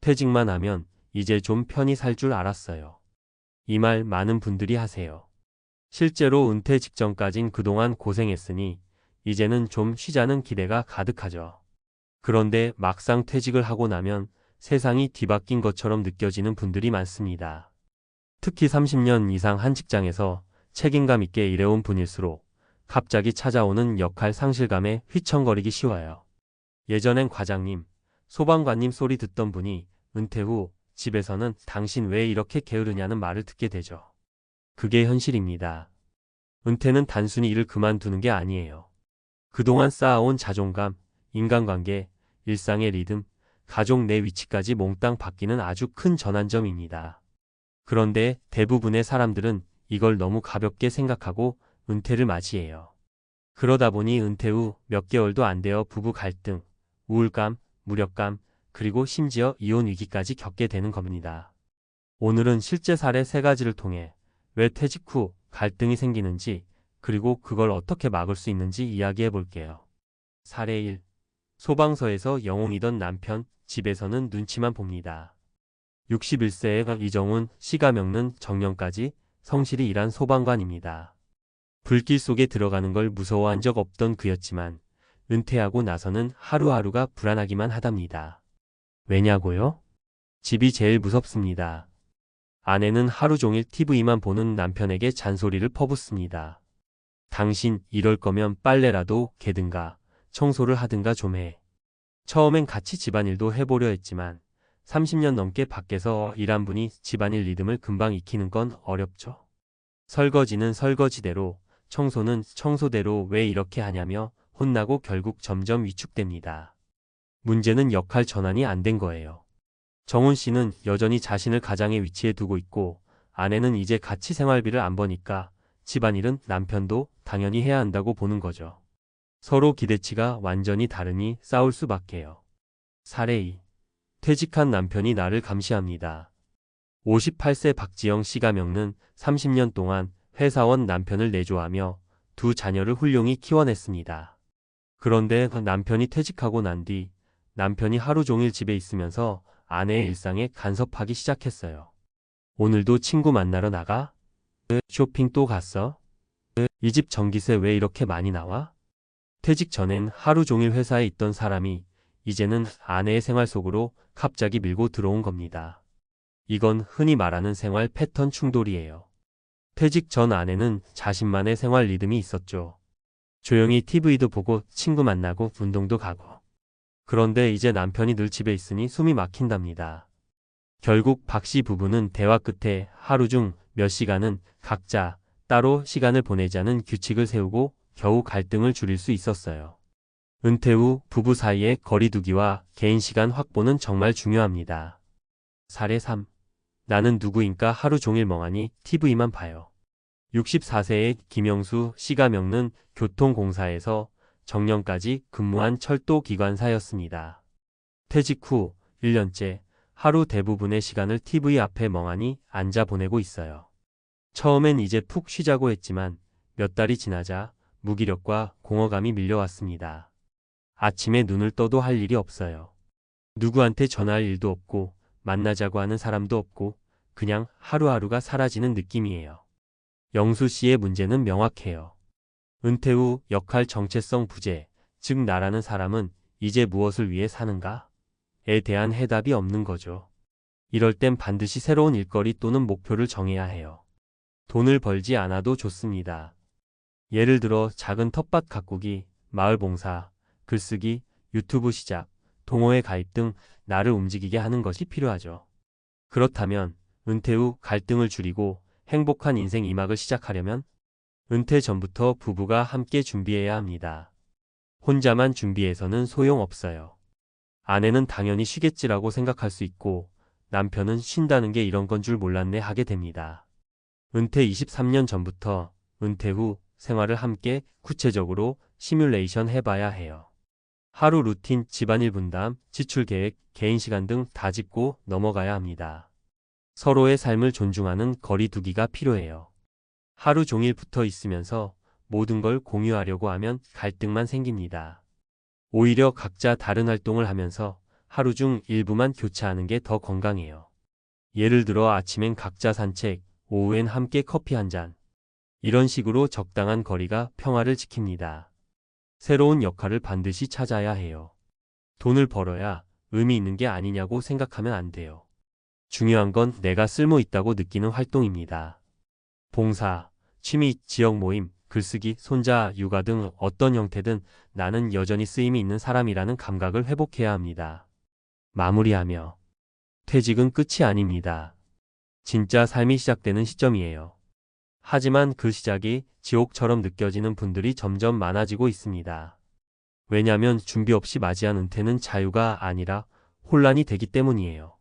퇴직만 하면 이제 좀 편히 살 줄 알았어요. 이 말 많은 분들이 하세요. 실제로 은퇴 직전까진 그동안 고생했으니 이제는 좀 쉬자는 기대가 가득하죠. 그런데 막상 퇴직을 하고 나면 세상이 뒤바뀐 것처럼 느껴지는 분들이 많습니다. 특히 30년 이상 한 직장에서 책임감 있게 일해온 분일수록 갑자기 찾아오는 역할 상실감에 휘청거리기 쉬워요. 예전엔 과장님, 소방관님 소리 듣던 분이 은퇴 후 집에서는 당신 왜 이렇게 게으르냐는 말을 듣게 되죠. 그게 현실입니다. 은퇴는 단순히 일을 그만두는 게 아니에요. 그동안 쌓아온 자존감, 인간관계, 일상의 리듬, 가족 내 위치까지 몽땅 바뀌는 아주 큰 전환점입니다. 그런데 대부분의 사람들은 이걸 너무 가볍게 생각하고 은퇴를 맞이해요. 그러다 보니 은퇴 후 몇 개월도 안 되어 부부 갈등, 우울감, 무력감, 그리고 심지어 이혼 위기까지 겪게 되는 겁니다. 오늘은 실제 사례 3가지를 통해 왜 퇴직 후 갈등이 생기는지, 그리고 그걸 어떻게 막을 수 있는지 이야기해 볼게요. 사례 1. 소방서에서 영웅이던 남편, 집에서는 눈치만 봅니다. 61세의 이정훈 씨가 겪는 정년까지 성실히 일한 소방관입니다. 불길 속에 들어가는 걸 무서워한 적 없던 그였지만 은퇴하고 나서는 하루하루가 불안하기만 하답니다. 왜냐고요? 집이 제일 무섭습니다. 아내는 하루 종일 TV만 보는 남편에게 잔소리를 퍼붓습니다. 당신 이럴 거면 빨래라도 개든가 청소를 하든가 좀 해. 처음엔 같이 집안일도 해보려 했지만 30년 넘게 밖에서 일한 분이 집안일 리듬을 금방 익히는 건 어렵죠. 설거지는 설거지대로, 청소는 청소대로 왜 이렇게 하냐며 혼나고 결국 점점 위축됩니다. 문제는 역할 전환이 안 된 거예요. 정훈 씨는 여전히 자신을 가장의 위치에 두고 있고 아내는 이제 같이 생활비를 안 버니까 집안일은 남편도 당연히 해야 한다고 보는 거죠. 서로 기대치가 완전히 다르니 싸울 수밖에요. 사례 2. 퇴직한 남편이 나를 감시합니다. 58세 박지영 씨가 겪는 30년 동안 회사원 남편을 내조하며 2 자녀를 훌륭히 키워냈습니다. 그런데 남편이 퇴직하고 난 뒤 남편이 하루 종일 집에 있으면서 아내의 일상에 간섭하기 시작했어요. 오늘도 친구 만나러 나가? 쇼핑 또 갔어? 이 집 전기세 왜 이렇게 많이 나와? 퇴직 전엔 하루 종일 회사에 있던 사람이 이제는 아내의 생활 속으로 갑자기 밀고 들어온 겁니다. 이건 흔히 말하는 생활 패턴 충돌이에요. 퇴직 전 아내는 자신만의 생활 리듬이 있었죠. 조용히 TV도 보고 친구 만나고 운동도 가고. 그런데 이제 남편이 늘 집에 있으니 숨이 막힌답니다. 결국 박 씨 부부는 대화 끝에 하루 중 몇 시간은 각자 따로 시간을 보내자는 규칙을 세우고 겨우 갈등을 줄일 수 있었어요. 은퇴 후 부부 사이의 거리두기와 개인 시간 확보는 정말 중요합니다. 사례 3. 나는 누구인가 하루 종일 멍하니 TV만 봐요. 64세의 김영수 씨가 겪는 교통공사에서 정년까지 근무한 철도기관사였습니다. 퇴직 후 1년째 하루 대부분의 시간을 TV 앞에 멍하니 앉아 보내고 있어요. 처음엔 이제 푹 쉬자고 했지만 몇 달이 지나자 무기력과 공허감이 밀려왔습니다. 아침에 눈을 떠도 할 일이 없어요. 누구한테 전화할 일도 없고 만나자고 하는 사람도 없고 그냥 하루하루가 사라지는 느낌이에요. 영수 씨의 문제는 명확해요. 은퇴 후 역할 정체성 부재, 즉 나라는 사람은 이제 무엇을 위해 사는가? 에 대한 해답이 없는 거죠. 이럴 땐 반드시 새로운 일거리 또는 목표를 정해야 해요. 돈을 벌지 않아도 좋습니다. 예를 들어 작은 텃밭 가꾸기, 마을 봉사, 글쓰기, 유튜브 시작, 동호회 가입 등 나를 움직이게 하는 것이 필요하죠. 그렇다면 은퇴 후 갈등을 줄이고 행복한 인생 2막을 시작하려면 은퇴 전부터 부부가 함께 준비해야 합니다. 혼자만 준비해서는 소용없어요. 아내는 당연히 쉬겠지라고 생각할 수 있고 남편은 쉰다는 게 이런 건 줄 몰랐네 하게 됩니다. 은퇴 23년 전부터 은퇴 후 생활을 함께 구체적으로 시뮬레이션 해봐야 해요. 하루 루틴, 집안일 분담, 지출 계획, 개인 시간 등 다 짚고 넘어가야 합니다. 서로의 삶을 존중하는 거리두기가 필요해요. 하루 종일 붙어 있으면서 모든 걸 공유하려고 하면 갈등만 생깁니다. 오히려 각자 다른 활동을 하면서 하루 중 일부만 교차하는 게 더 건강해요. 예를 들어 아침엔 각자 산책, 오후엔 함께 커피 한 잔. 이런 식으로 적당한 거리가 평화를 지킵니다. 새로운 역할을 반드시 찾아야 해요. 돈을 벌어야 의미 있는 게 아니냐고 생각하면 안 돼요. 중요한 건 내가 쓸모 있다고 느끼는 활동입니다. 봉사, 취미, 지역 모임, 글쓰기, 손자, 육아 등 어떤 형태든 나는 여전히 쓰임이 있는 사람이라는 감각을 회복해야 합니다. 마무리하며 퇴직은 끝이 아닙니다. 진짜 삶이 시작되는 시점이에요. 하지만 그 시작이 지옥처럼 느껴지는 분들이 점점 많아지고 있습니다. 왜냐하면 준비 없이 맞이한 은퇴는 자유가 아니라 혼란이 되기 때문이에요.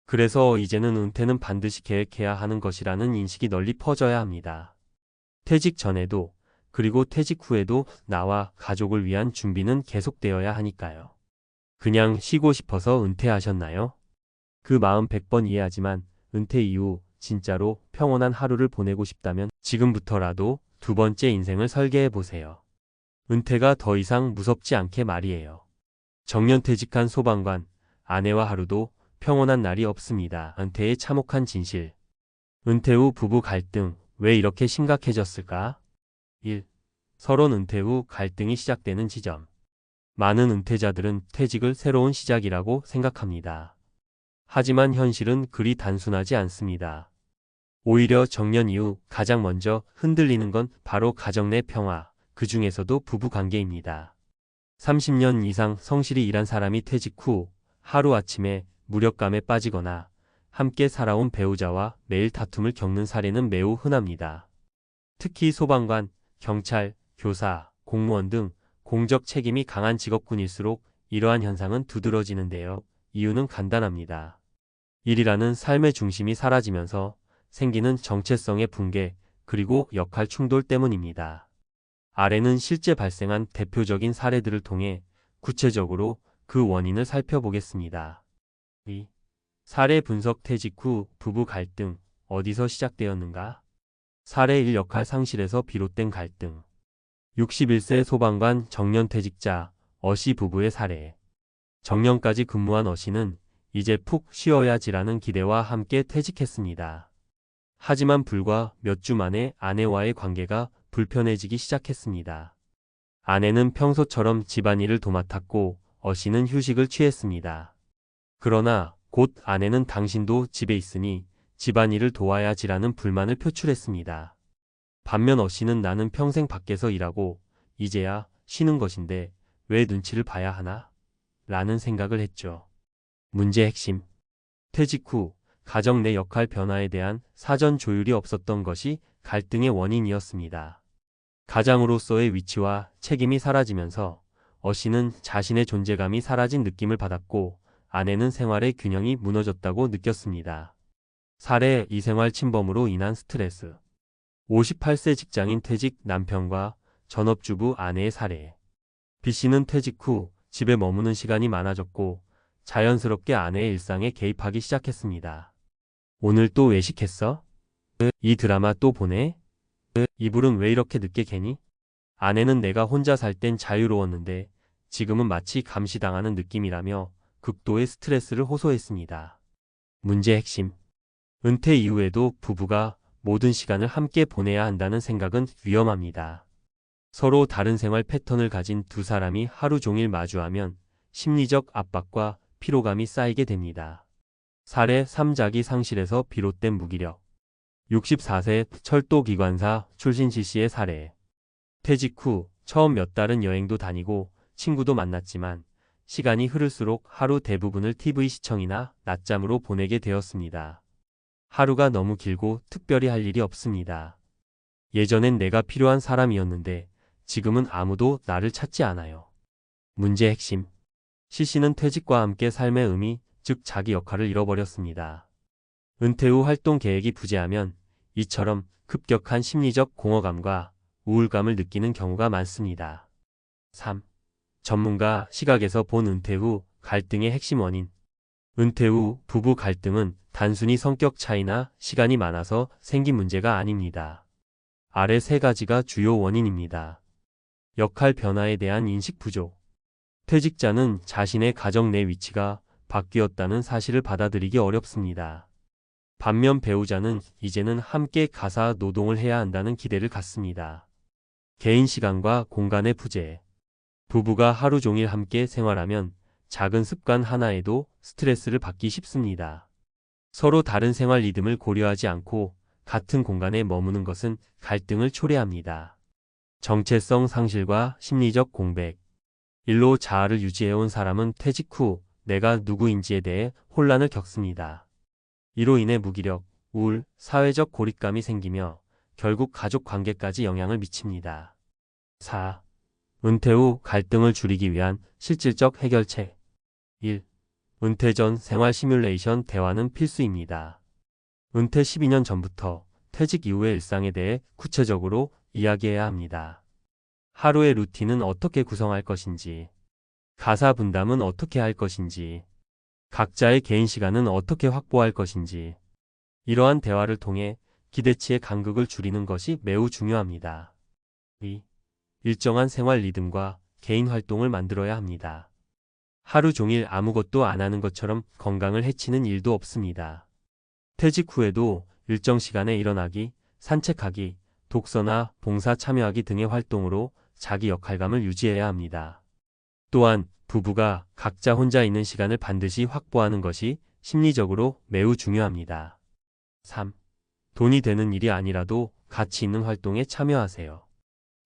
그래서 이제는 은퇴는 반드시 계획해야 하는 것이라는 인식이 널리 퍼져야 합니다. 퇴직 전에도 그리고 퇴직 후에도 나와 가족을 위한 준비는 계속되어야 하니까요. 그냥 쉬고 싶어서 은퇴하셨나요? 그 마음 100번 이해하지만 은퇴 이후 진짜로 평온한 하루를 보내고 싶다면 지금부터라도 두 번째 인생을 설계해 보세요. 은퇴가 더 이상 무섭지 않게 말이에요. 정년퇴직한 소방관, 아내와 하루도 평온한 날이 없습니다. 은퇴의 참혹한 진실. 은퇴 후 부부 갈등, 왜 이렇게 심각해졌을까? 1. 서론 은퇴 후 갈등이 시작되는 지점. 많은 은퇴자들은 퇴직을 새로운 시작이라고 생각합니다. 하지만 현실은 그리 단순하지 않습니다. 오히려 정년 이후 가장 먼저 흔들리는 건 바로 가정 내 평화, 그 중에서도 부부 관계입니다. 30년 이상 성실히 일한 사람이 퇴직 후 하루아침에 무력감에 빠지거나 함께 살아온 배우자와 매일 다툼을 겪는 사례는 매우 흔합니다. 특히 소방관, 경찰, 교사, 공무원 등 공적 책임이 강한 직업군일수록 이러한 현상은 두드러지는데요. 이유는 간단합니다. 일이라는 삶의 중심이 사라지면서 생기는 정체성의 붕괴, 그리고 역할 충돌 때문입니다. 아래는 실제 발생한 대표적인 사례들을 통해 구체적으로 그 원인을 살펴보겠습니다. 2. 사례 분석. 퇴직 후 부부 갈등, 어디서 시작되었는가? 사례 1. 역할 상실에서 비롯된 갈등. 61세 소방관 정년퇴직자 어씨 부부의 사례. 정년까지 근무한 어씨는 이제 푹 쉬어야지라는 기대와 함께 퇴직했습니다. 하지만 불과 몇 주 만에 아내와의 관계가 불편해지기 시작했습니다. 아내는 평소처럼 집안일을 도맡았고 어씨는 휴식을 취했습니다. 그러나 곧 아내는 당신도 집에 있으니 집안일을 도와야지라는 불만을 표출했습니다. 반면 어씨는 나는 평생 밖에서 일하고 이제야 쉬는 것인데 왜 눈치를 봐야 하나? 라는 생각을 했죠. 문제 핵심. 퇴직 후 가정 내 역할 변화에 대한 사전 조율이 없었던 것이 갈등의 원인이었습니다. 가장으로서의 위치와 책임이 사라지면서 어씨는 자신의 존재감이 사라진 느낌을 받았고 아내는 생활의 균형이 무너졌다고 느꼈습니다. 사례 2. 생활 침범으로 인한 스트레스. 58세 직장인 퇴직 남편과 전업주부 아내의 사례. B씨는 퇴직 후 집에 머무는 시간이 많아졌고 자연스럽게 아내의 일상에 개입하기 시작했습니다. 오늘 또 외식했어? 이 드라마 또 보네? 이불은 왜 이렇게 늦게 개니? 아내는 내가 혼자 살 땐 자유로웠는데 지금은 마치 감시당하는 느낌이라며 극도의 스트레스를 호소했습니다. 문제 핵심. 은퇴 이후에도 부부가 모든 시간을 함께 보내야 한다는 생각은 위험합니다. 서로 다른 생활 패턴을 가진 두 사람이 하루 종일 마주하면 심리적 압박과 피로감이 쌓이게 됩니다. 사례 3. 자기 상실에서 비롯된 무기력. 64세 철도기관사 출신 C씨의 사례. 퇴직 후 처음 몇 달은 여행도 다니고 친구도 만났지만 시간이 흐를수록 하루 대부분을 TV 시청이나 낮잠으로 보내게 되었습니다. 하루가 너무 길고 특별히 할 일이 없습니다. 예전엔 내가 필요한 사람이었는데 지금은 아무도 나를 찾지 않아요. 문제 핵심. C씨는 퇴직과 함께 삶의 의미, 즉 자기 역할을 잃어버렸습니다. 은퇴 후 활동 계획이 부재하면 이처럼 급격한 심리적 공허감과 우울감을 느끼는 경우가 많습니다. 3. 전문가 시각에서 본 은퇴 후 갈등의 핵심 원인. 은퇴 후 부부 갈등은 단순히 성격 차이나 시간이 많아서 생긴 문제가 아닙니다. 아래 세 가지가 주요 원인입니다. 역할 변화에 대한 인식 부족. 퇴직자는 자신의 가정 내 위치가 바뀌었다는 사실을 받아들이기 어렵습니다. 반면 배우자는 이제는 함께 가사 노동을 해야 한다는 기대를 갖습니다. 개인 시간과 공간의 부재. 부부가 하루 종일 함께 생활하면 작은 습관 하나에도 스트레스를 받기 쉽습니다. 서로 다른 생활 리듬을 고려하지 않고 같은 공간에 머무는 것은 갈등을 초래합니다. 정체성 상실과 심리적 공백. 일로 자아를 유지해온 사람은 퇴직 후 내가 누구인지에 대해 혼란을 겪습니다. 이로 인해 무기력, 우울, 사회적 고립감이 생기며 결국 가족 관계까지 영향을 미칩니다. 4. 은퇴 후 갈등을 줄이기 위한 실질적 해결책. 1. 은퇴 전 생활 시뮬레이션 대화는 필수입니다. 은퇴 12년 전부터 퇴직 이후의 일상에 대해 구체적으로 이야기해야 합니다. 하루의 루틴은 어떻게 구성할 것인지, 가사 분담은 어떻게 할 것인지, 각자의 개인 시간은 어떻게 확보할 것인지, 이러한 대화를 통해 기대치의 간극을 줄이는 것이 매우 중요합니다. 2. 일정한 생활 리듬과 개인 활동을 만들어야 합니다. 하루 종일 아무것도 안 하는 것처럼 건강을 해치는 일도 없습니다. 퇴직 후에도 일정 시간에 일어나기, 산책하기, 독서나 봉사 참여하기 등의 활동으로 자기 역할감을 유지해야 합니다. 또한 부부가 각자 혼자 있는 시간을 반드시 확보하는 것이 심리적으로 매우 중요합니다. 3. 돈이 되는 일이 아니라도 가치 있는 활동에 참여하세요.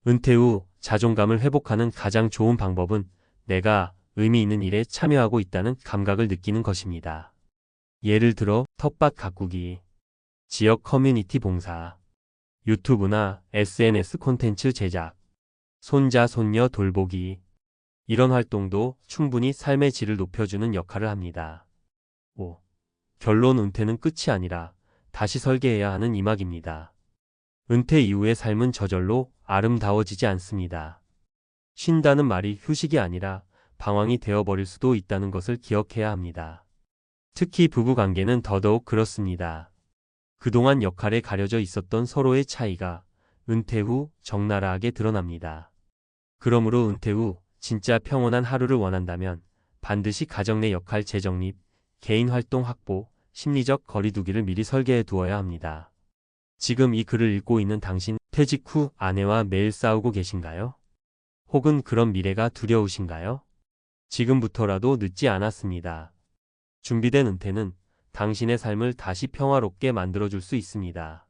은퇴 후 자존감을 회복하는 가장 좋은 방법은 내가 의미 있는 일에 참여하고 있다는 감각을 느끼는 것입니다. 예를 들어 텃밭 가꾸기, 지역 커뮤니티 봉사, 유튜브나 SNS 콘텐츠 제작, 손자 손녀 돌보기, 이런 활동도 충분히 삶의 질을 높여주는 역할을 합니다. 5. 결론 은퇴는 끝이 아니라 다시 설계해야 하는 이막입니다. 은퇴 이후의 삶은 저절로 아름다워지지 않습니다. 쉰다는 말이 휴식이 아니라 방황이 되어버릴 수도 있다는 것을 기억해야 합니다. 특히 부부관계는 더더욱 그렇습니다. 그동안 역할에 가려져 있었던 서로의 차이가 은퇴 후 적나라하게 드러납니다. 그러므로 은퇴 후 진짜 평온한 하루를 원한다면 반드시 가정 내 역할 재정립, 개인 활동 확보, 심리적 거리두기를 미리 설계해 두어야 합니다. 지금 이 글을 읽고 있는 당신, 퇴직 후 아내와 매일 싸우고 계신가요? 혹은 그런 미래가 두려우신가요? 지금부터라도 늦지 않았습니다. 준비된 은퇴는 당신의 삶을 다시 평화롭게 만들어줄 수 있습니다.